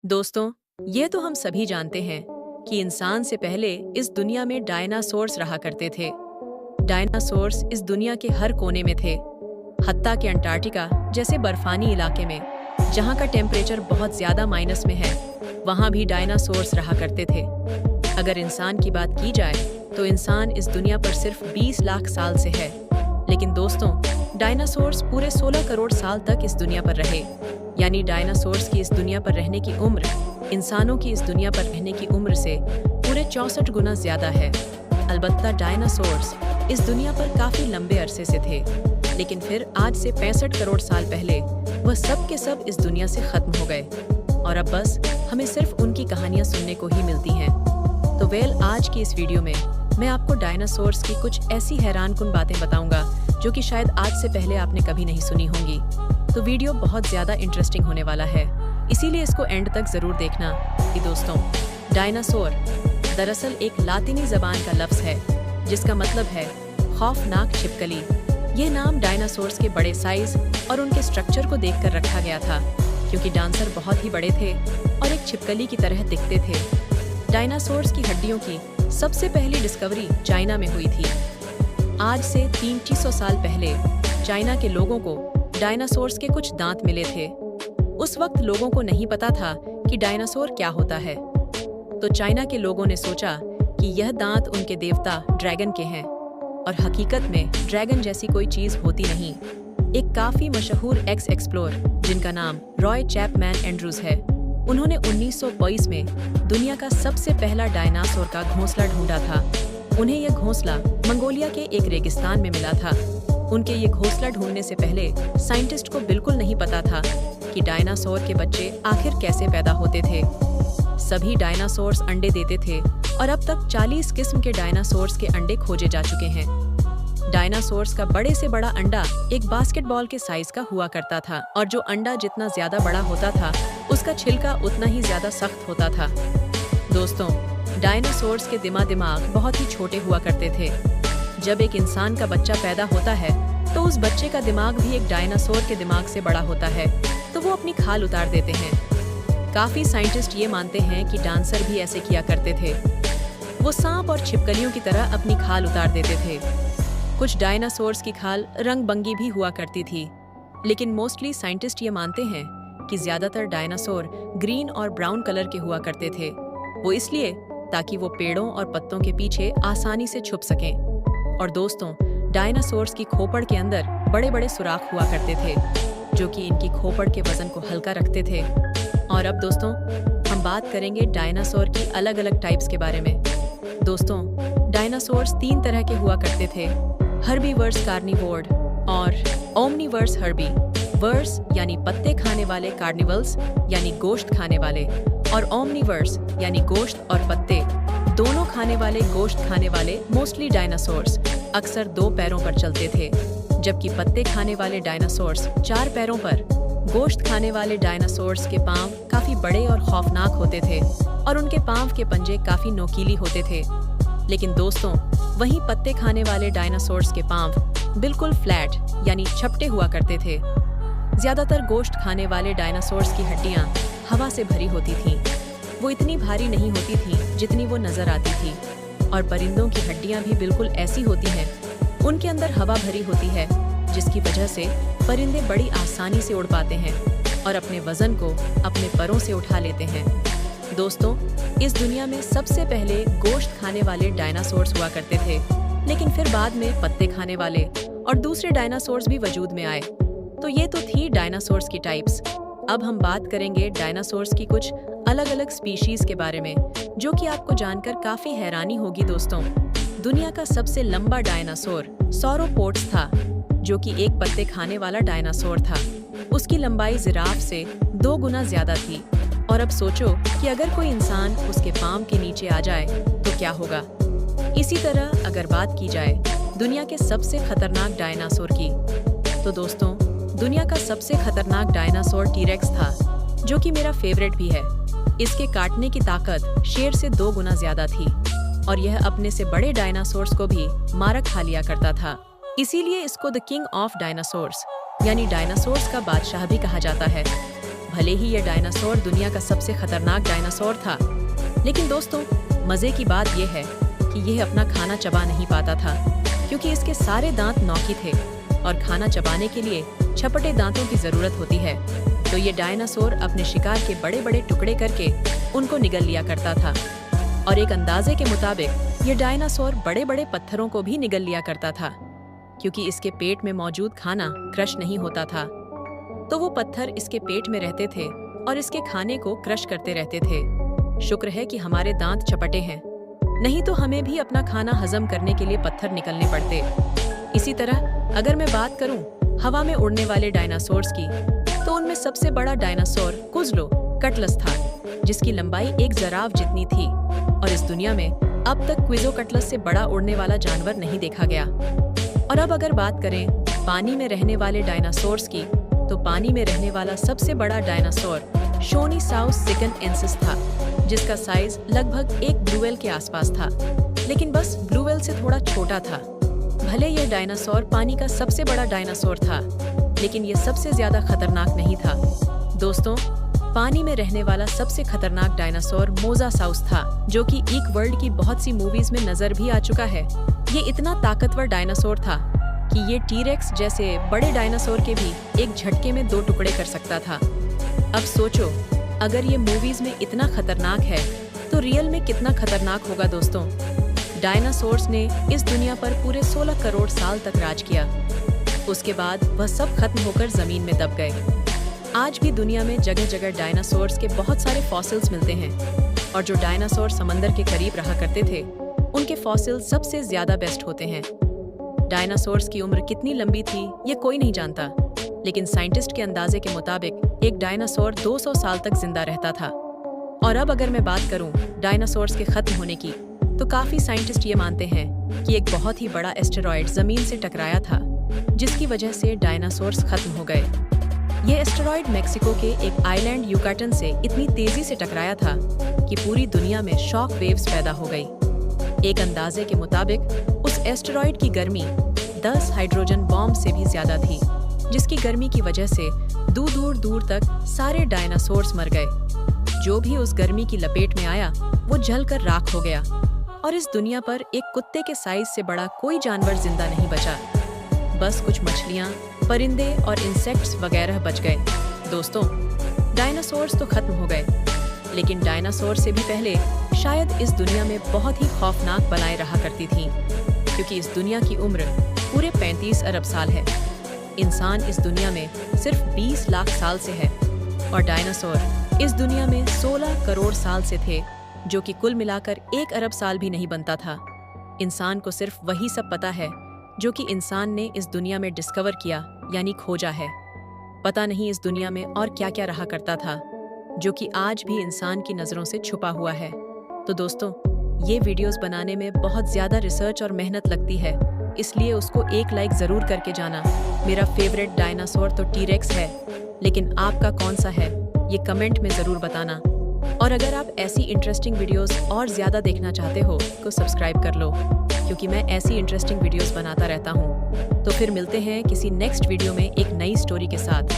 दोस्तों, ये तो हम सभी जानते हैं कि इंसान से पहले इस दुनिया में डायनासोर्स रहा करते थे। डायनासोर्स इस दुनिया के हर कोने में थे, हत्ता के अंटार्कटिका जैसे बर्फानी इलाके में, जहाँ का टेम्परेचर बहुत ज्यादा माइनस में है, वहाँ भी डायनासोर्स रहा करते थे। अगर इंसान की बात की जाए तो इंसान इस दुनिया पर सिर्फ 20 लाख साल से है, लेकिन दोस्तों, डायनासोर्स पूरे 16 करोड़ साल तक इस दुनिया पर रहे। यानी डायनासोर्स की इस दुनिया पर रहने की उम्र इंसानों की इस दुनिया पर रहने की उम्र से पूरे 64 गुना ज्यादा है। अलबत्ता डायनासोर्स इस दुनिया पर काफी लंबे अरसे से थे, लेकिन फिर आज से 65 करोड़ साल पहले वह सब के सब इस दुनिया से खत्म हो गए और अब बस हमें सिर्फ उनकी कहानियां सुनने को ही मिलती हैं। तो आज की इस वीडियो में मैं आपको डायनासोर्स की कुछ ऐसी हैरानकुन बातें बताऊंगा जो कि शायद आज से पहले आपने कभी नहीं सुनी होंगी। तो वीडियो बहुत ज़्यादा इंटरेस्टिंग होने वाला है, इसीलिए इसको एंड तक ज़रूर देखना। कि दोस्तों, डायनासोर दरअसल एक लातिनी ज़बान का लफ्ज़ है जिसका मतलब है खौफनाक छिपकली। यह नाम डायनासोर्स के बड़े साइज और उनके स्ट्रक्चर को देखकर रखा गया था, क्योंकि डांसर बहुत ही बड़े थे और एक छिपकली की तरह दिखते थे। डायनासोर्स की हड्डियों की सबसे पहली डिस्कवरी चाइना में हुई थी। आज से 300 साल पहले चाइना के लोगों को डायनासोर्स के कुछ दांत मिले थे। उस वक्त लोगों को नहीं पता था कि डायनासोर क्या होता है, तो चाइना के लोगों ने सोचा कि यह दांत उनके देवता ड्रैगन के हैं, और हकीकत में ड्रैगन जैसी कोई चीज होती नहीं। एक काफी मशहूर एक्स एक्सप्लोरर जिनका नाम रॉय चैपमैन एंड्रूज है, उन्होंने 1922 में दुनिया का सबसे पहला डायनासोर का घोंसला ढूंढा था। उन्हें यह घोंसला मंगोलिया के एक रेगिस्तान में मिला था। उनके ये घोंसला ढूंढने से पहले साइंटिस्ट को बिल्कुल नहीं पता था कि डायनासोर के बच्चे आखिर कैसे पैदा होते थे। सभी डायनासोर्स अंडे देते थे और अब तक 40 किस्म के डायनासोर्स के अंडे खोजे जा चुके हैं। डायनासोर्स का बड़े से बड़ा अंडा एक बास्केटबॉल के साइज का हुआ करता था, और जो अंडा जितना ज्यादा बड़ा होता था उसका छिलका उतना ही ज्यादा सख्त होता था। दोस्तों, डायनासोर्स के दिमाग बहुत ही छोटे हुआ करते थे। जब एक इंसान का बच्चा पैदा होता है तो उस बच्चे का दिमाग भी एक डायनासोर के दिमाग से बड़ा होता है, तो वो अपनी खाल उतार देते हैं। काफी साइंटिस्ट ये मानते हैं कि डांसर भी ऐसे किया करते थे। वो सांप और छिपकलियों की तरह अपनी खाल उतार देते थे। कुछ डायनासोर्स की खाल रंग बंगी भी हुआ करती थी, लेकिन मोस्टली साइंटिस्ट ये मानते हैं कि ज्यादातर डायनासोर ग्रीन और ब्राउन कलर के हुआ करते थे। वो इसलिए ताकि वो पेड़ों और पत्तों के पीछे आसानी से छुप सकें। और दोस्तों, डायनासोर्स की खोपड़ के अंदर बड़े बड़े सुराख हुआ करते थे, जो कि इनकी खोपड़ के वजन को हल्का रखते थे। और अब दोस्तों, हम बात करेंगे डायनासोर की अलग अलग टाइप्स के बारे में। दोस्तों, डायनासोर्स 3 तरह के हुआ करते थे: हर्बीवर्स कार्निवोर और ओमनीवर्स हर्बी। वर्स यानी पत्ते खाने वाले, कार्निवल्स यानी गोश्त खाने वाले, और ओमनीवर्स यानी गोश्त और पत्ते दोनों खाने वाले, गोश्त खाने वाले मोस्टली डायनासोर्स अक्सर 2 पैरों पर चलते थे, जबकि पत्ते खाने वाले डायनासोर्स 4 पैरों पर। गोश्त खाने वाले डायनासोर्स के पांव काफी बड़े और खौफनाक होते थे, और उनके पांव के पंजे काफी नोकीली होते थे। लेकिन दोस्तों, वहीं पत्ते खाने वाले डायनासोर्स के पांव बिल्कुल फ्लैट यानी छपटे हुआ करते थे। ज्यादातर गोश्त खाने वाले डायनासोर्स की हड्डियां हवा से भरी होती थीं। वो इतनी भारी नहीं होती थीं जितनी वो नजर आती थी, और परिंदों की हड्डियां भी बिल्कुल ऐसी होती हैं। उनके अंदर हवा भरी होती है, जिसकी वजह से परिंदे बड़ी आसानी से उड़ पाते हैं और अपने वजन को अपने परों से उठा लेते हैं। दोस्तों, इस दुनिया में सबसे पहले गोश्त खाने वाले डायनासोर्स हुआ करते थे, लेकिन फिर बाद में पत्ते खाने वाले और दूसरे डायनासोर्स भी वजूद में आए। तो ये तो थी डायनासोर्स की टाइप्स। अब हम बात करेंगे डायनासोर्स की कुछ अलग अलग स्पीशीज के बारे में, जो कि आपको जानकर काफी हैरानी होगी। दोस्तों, दुनिया का सबसे लंबा डायनासोर सौरोपोड्स था, जो कि एक पत्ते खाने वाला डायनासोर था। उसकी लंबाई जिराफ से 2 गुना ज्यादा थी। और अब सोचो कि अगर कोई इंसान उसके पांव के नीचे आ जाए तो क्या होगा। इसी तरह अगर बात की जाए दुनिया के सबसे खतरनाक डायनासोर की, तो दोस्तों, दुनिया का सबसे खतरनाक डायनासोर टीरेक्स था, जो कि मेरा फेवरेट भी है। इसके काटने की ताकत शेर से 2 गुना ज्यादा थी, और यह अपने से बड़े डायनासोर्स को भी मार खा लिया करता था। इसीलिए इसको द किंग ऑफ डायनासोर्स यानी डायनासोर्स का बादशाह भी कहा जाता है। भले ही यह डायनासोर दुनिया का सबसे खतरनाक डायनासोर था, लेकिन दोस्तों मजे की बात यह है कि यह अपना खाना चबा नहीं पाता था, क्योंकि इसके सारे दांत नोकी थे और खाना चबाने के लिए छपटे दांतों की जरूरत होती है। तो ये डायनासोर अपने शिकार के बड़े बड़े टुकड़े करके उनको निगल लिया करता था। और एक अंदाजे के मुताबिक ये डायनासोर बड़े बड़े पत्थरों को भी निगल लिया करता था, क्योंकि इसके पेट में मौजूद खाना क्रश नहीं होता था। तो वो पत्थर इसके पेट में रहते थे और इसके खाने को क्रश करते रहते थे। शुक्र है कि हमारे दांत चपटे हैं, नहीं तो हमें भी अपना खाना हजम करने के लिए पत्थर निकलने पड़ते। इसी तरह अगर मैं बात करूं हवा में उड़ने वाले डायनासोर्स की, तो उनमें सबसे बड़ा डायनासोर क्विज़्लोकट्लस था, जिसकी लंबाई एक जराफ जितनी थी। और इस दुनिया में अब तक क्विज़्लोकट्लस से बड़ा उड़ने वाला जानवर नहीं देखा गया। और अब अगर बात करें पानी में रहने वाले डायनासोर्स की, तो पानी में रहने वाला सबसे बड़ा डायनासोर शोनीसाउरुस सिकनएंसिस था, जिसका साइज लगभग एक ब्लू व्हेल के आसपास था, लेकिन बस ब्लू व्हेल से थोड़ा छोटा था। भले यह डायनासोर पानी का सबसे बड़ा डायनासोर था, लेकिन यह सबसे ज्यादा खतरनाक नहीं था। दोस्तों, पानी में रहने वाला सबसे खतरनाक डायनासोर मोसासाउरुस था, जो कि एक वर्ल्ड की बहुत सी मूवीज में नजर भी आ चुका है। ये इतना ताकतवर डायनासोर था कि ये टी-रेक्स जैसे बड़े डायनासोर के भी एक झटके में 2 टुकड़े कर सकता था। अब सोचो, अगर ये मूवीज में इतना खतरनाक है तो रियल में कितना खतरनाक होगा दोस्तों। डायनासोर्स ने इस दुनिया पर पूरे 16 करोड़ साल तक राज किया। उसके बाद वह सब खत्म होकर जमीन में दब गए। आज भी दुनिया में जगह जगह डायनासोर्स के बहुत सारे फॉसिल्स मिलते हैं, और जो डायनासोर समंदर के करीब रहा करते थे उनके फॉसिल सबसे ज्यादा बेस्ट होते हैं। डायनासोर्स की उम्र कितनी लंबी थी ये कोई नहीं जानता, लेकिन साइंटिस्ट के अंदाजे के मुताबिक एक डायनासोर 200 साल तक जिंदा रहता था। और अब अगर मैं बात करूं डायनासोर्स के खत्म होने की, तो काफी साइंटिस्ट ये मानते हैं कि एक बहुत ही बड़ा एस्टेरॉयड जमीन से टकराया था, जिसकी वजह से डायनासोर्स खत्म हो गए। ये एस्टेरॉयड मेक्सिको के एक आइलैंड युकाटन से इतनी तेजी से टकराया था कि पूरी दुनिया में शॉक वेव्स पैदा हो गई। एक अंदाजे के मुताबिक उस एस्टेरॉयड की गर्मी 10 हाइड्रोजन बॉम्ब से भी ज्यादा थी, जिसकी गर्मी की वजह से दूर दूर दूर तक सारे डायनासोर्स मर गए। जो भी उस गर्मी की लपेट में आया वो जलकर राख हो गया, और इस दुनिया पर एक कुत्ते के साइज से बड़ा कोई जानवर जिंदा नहीं बचा। बस कुछ मछलियाँ, परिंदे और इंसेक्ट्स वगैरह बच गए। दोस्तों, डायनासोर्स तो खत्म हो गए, लेकिन डायनासोर से भी पहले शायद इस दुनिया में बहुत ही खौफनाक बलाएं रहा करती थीं, क्योंकि इस दुनिया की उम्र पूरे 35 अरब साल है। इंसान इस दुनिया में सिर्फ 20 लाख साल से है, और डायनासोर इस दुनिया में 16 करोड़ साल से थे, जो कि कुल मिलाकर 1 अरब साल भी नहीं बनता था। इंसान को सिर्फ वही सब पता है जो कि इंसान ने इस दुनिया में डिस्कवर किया, यानी खोजा है। पता नहीं इस दुनिया में और क्या क्या रहा करता था, जो कि आज भी इंसान की नज़रों से छुपा हुआ है। तो दोस्तों, ये वीडियोस बनाने में बहुत ज़्यादा रिसर्च और मेहनत लगती है, इसलिए उसको एक लाइक ज़रूर करके जाना। मेरा फेवरेट डायनासोर तो टी-रेक्स है, लेकिन आपका कौन सा है ये कमेंट में ज़रूर बताना। और अगर आप ऐसी इंटरेस्टिंग वीडियोस और ज़्यादा देखना चाहते हो तो सब्सक्राइब कर लो, क्योंकि मैं ऐसी इंटरेस्टिंग वीडियोस बनाता रहता हूँ। तो फिर मिलते हैं किसी नेक्स्ट वीडियो में एक नई स्टोरी के साथ।